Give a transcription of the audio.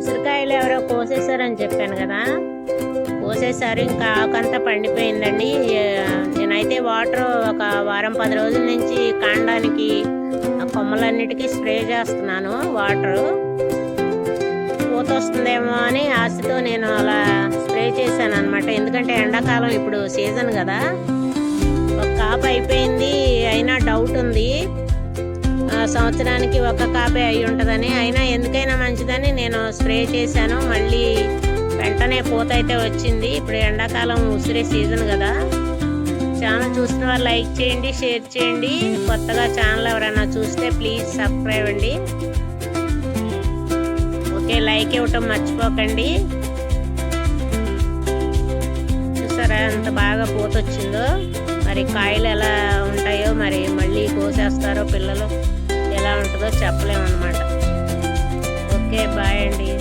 ఉసిరికాయలు ఎవరో కోసేసారని చెప్పాను కదా, కోసేసారు. ఇంకా ఆకంతా పండిపోయిందండి. నేనైతే వాటర్ ఒక వారం 10 రోజుల నుంచి కాండానికి ఆ కొమ్మలన్నిటికీ స్ప్రే చేస్తున్నాను వాటరు. పూత వస్తుందేమో అని ఆశతో నేను అలా స్ప్రే చేశాను అనమాట. ఎందుకంటే ఎండాకాలం ఇప్పుడు సీజన్ కదా. ఒక కాపు అయిపోయింది, అయినా డౌట్ ఉంది సంవత్సరానికి ఒక కాపే అయి ఉంటుందని. అయినా ఎందుకైనా మంచిదని నేను స్ప్రే చేశాను. మళ్ళీ వెంటనే పూత అయితే వచ్చింది. ఇప్పుడు ఎండాకాలం ఉసిరే సీజన్ కదా. ఛానల్ చూసిన వాళ్ళు లైక్ చేయండి, షేర్ చేయండి. కొత్తగా ఛానల్ ఎవరైనా చూస్తే ప్లీజ్ సబ్స్క్రైబ్ అండి. ఓకే, లైక్ ఇవ్వటం మర్చిపోకండి. చూసారా ఎంత బాగా పూత వచ్చిందో. మరి కాయలు ఎలా ఉంటాయో, మరి మళ్ళీ కోసేస్తారో పిల్లలు, ఎలా ఉంటుందో చెప్పలేమన్నమాట. ఓకే, బాయ్ అండి.